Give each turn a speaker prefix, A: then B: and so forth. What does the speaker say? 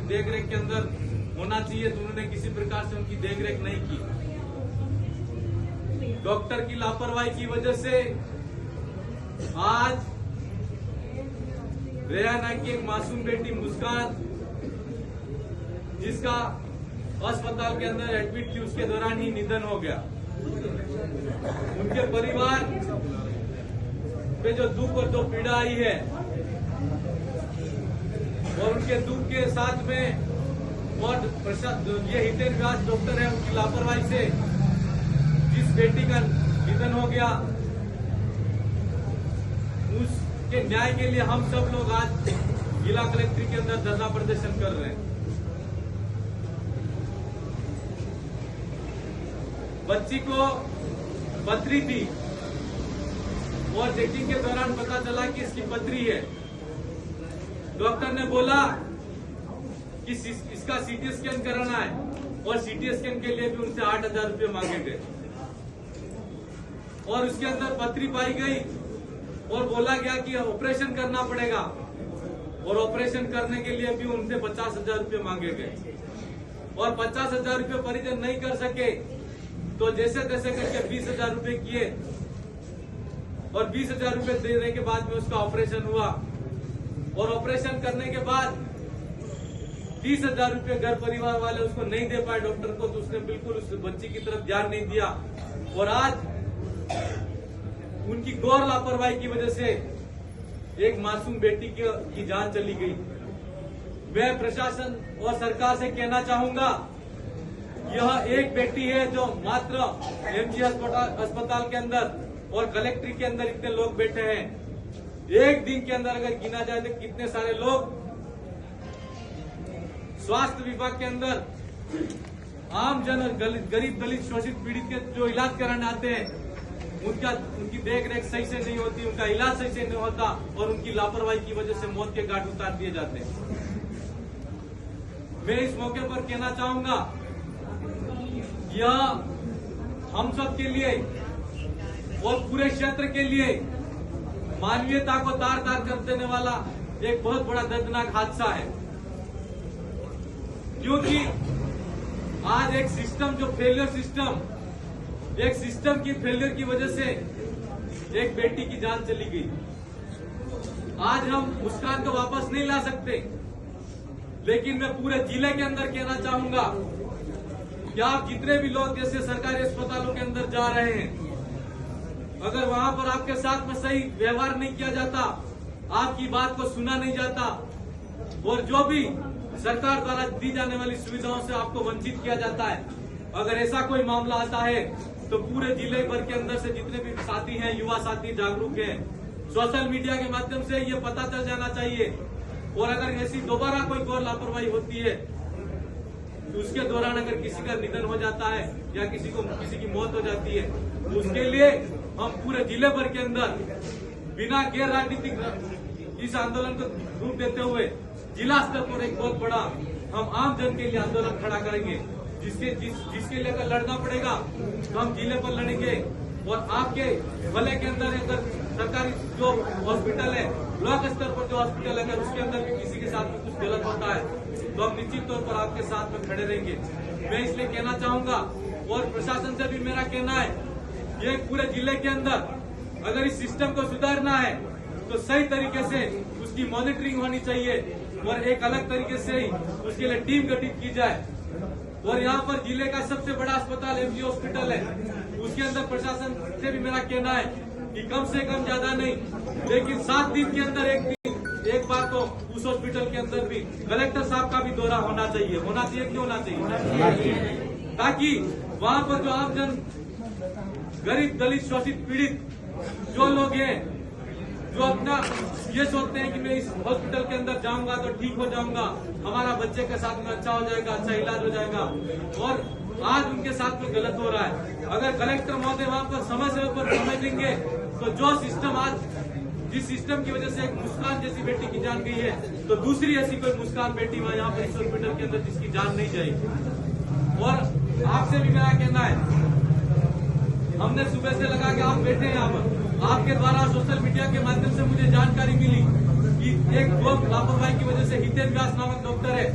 A: देखरेख के अंदर होना चाहिए, तो उन्होंने किसी प्रकार से उनकी देखरेख नहीं की। डॉक्टर की लापरवाही की वजह से आज रेहाना की एक मासूम बेटी मुस्कान, जिसका अस्पताल के अंदर एडमिट थी, उसके दौरान ही निधन हो गया। उनके परिवार पे जो दुख और जो पीड़ा आई है, और उनके दुख के साथ में और ये हितेन व्यास डॉक्टर है, उनकी लापरवाही से जिस बेटी का निधन हो गया, उसके न्याय के लिए हम सब लोग आज जिला कलेक्ट्रेट के अंदर धरना प्रदर्शन कर रहे हैं। बच्ची को पथरी थी और चेकिंग के दौरान पता चला कि इसकी पथरी है। डॉक्टर ने बोला कि इसका सीटी स्कैन कराना है, और सीटी स्कैन के लिए भी उनसे 8,000 रुपये मांगे गए, और उसके अंदर पथरी पाई गई और बोला गया कि ऑपरेशन करना पड़ेगा, और ऑपरेशन करने के लिए भी उनसे 50,000 रुपये मांगे गए, और 50,000 रुपये परिजन नहीं कर सके, तो जैसे तैसे करके 20,000 रुपये किए, और 20,000 रुपये देने के बाद में उसका ऑपरेशन हुआ, और ऑपरेशन करने के बाद 30,000 रुपये घर परिवार वाले उसको नहीं दे पाए डॉक्टर को, तो उसने बिल्कुल उस बच्ची की तरफ ध्यान नहीं दिया, और आज उनकी गौर लापरवाही की वजह से एक मासूम बेटी की जान चली गई। मैं प्रशासन और सरकार से कहना चाहूंगा, यह एक बेटी है जो मात्र एमजी अस्पताल के अंदर और कलेक्ट्रेट के अंदर इतने लोग बैठे हैं। एक दिन के अंदर अगर गिना जाए तो कितने सारे लोग स्वास्थ्य विभाग के अंदर आम जन, गरीब दलित शोषित पीड़ित के जो इलाज कराने आते हैं, उनकी देखरेख सही से नहीं होती, उनका इलाज सही से नहीं होता, और उनकी लापरवाही की वजह से मौत के घाट उतार दिए जाते हैं। मैं इस मौके पर कहना चाहूंगा, यह हम सब के लिए और पूरे क्षेत्र के लिए मानवीयता को तार तार कर देने वाला एक बहुत बड़ा दर्दनाक हादसा है, क्योंकि आज एक सिस्टम जो फेलियर सिस्टम, एक सिस्टम की फेलियर की वजह से एक बेटी की जान चली गई। आज हम मुस्कान को वापस नहीं ला सकते, लेकिन मैं पूरे जिले के अंदर कहना चाहूंगा कि आप जितने भी लोग जैसे सरकारी अस्पतालों के अंदर जा रहे हैं, अगर वहां पर आपके साथ में सही व्यवहार नहीं किया जाता, आपकी बात को सुना नहीं जाता, और जो भी सरकार द्वारा दी जाने वाली सुविधाओं से आपको वंचित किया जाता है, अगर ऐसा कोई मामला आता है तो पूरे जिले भर के अंदर से जितने भी साथी हैं, युवा साथी जागरूक हैं, सोशल मीडिया के माध्यम से ये पता चल जाना चाहिए, और अगर ऐसी दोबारा कोई गौर लापरवाही होती है, तो उसके दौरान अगर किसी का निधन हो जाता है या किसी की मौत हो जाती है, तो उसके लिए हम पूरे जिले भर के अंदर बिना गैर राजनीतिक इस आंदोलन को रूप देते हुए जिला स्तर पर एक बहुत बड़ा हम आम जन के लिए आंदोलन खड़ा करेंगे, जिसके लिए अगर लड़ना पड़ेगा तो हम जिले पर लड़ेंगे, और आपके भले के अंदर अगर सरकारी जो हॉस्पिटल है, ब्लॉक स्तर पर जो हॉस्पिटल है, अगर उसके अंदर भी किसी के साथ में कुछ गलत होता है, तो हम निश्चित तौर पर आपके साथ में खड़े रहेंगे। मैं इसलिए कहना चाहूंगा, और प्रशासन से भी मेरा कहना है, ये पूरे जिले के अंदर अगर इस सिस्टम को सुधारना है तो सही तरीके से उसकी मॉनिटरिंग होनी चाहिए, और एक अलग तरीके से ही उसके लिए टीम गठित की जाए। और यहाँ पर जिले का सबसे बड़ा अस्पताल एमजी हॉस्पिटल है, उसके अंदर प्रशासन से भी मेरा कहना है कि कम से कम ज्यादा नहीं, लेकिन 7 दिन के अंदर एक बार तो उस हॉस्पिटल के अंदर भी कलेक्टर साहब का भी दौरा होना चाहिए। क्यों होना चाहिए? ताकि वहाँ पर जो आम जन, गरीब दलित शोषित पीड़ित जो लोग हैं, जो अपना ये सोचते हैं कि मैं इस हॉस्पिटल के अंदर जाऊंगा तो ठीक हो जाऊंगा, हमारा बच्चे के साथ में अच्छा हो जाएगा, अच्छा इलाज हो जाएगा, और आज उनके साथ में गलत हो रहा है। अगर कलेक्टर महोदय वहां पर समय पर समझ लेंगे, तो जो सिस्टम आज, जिस सिस्टम की वजह से एक मुस्कान जैसी बेटी की जान गई है, तो दूसरी ऐसी कोई मुस्कान बेटी वहां यहाँ पर इस हॉस्पिटल के अंदर जिसकी जान नहीं जाएगी। और आपसे भी मेरा कहना है, हमने सुबह से लगा के आप बैठे हैं यहाँ पर, आपके द्वारा सोशल मीडिया के माध्यम से मुझे जानकारी मिली कि एक लापरवाही की वजह से हितेन व्यास नामक डॉक्टर है,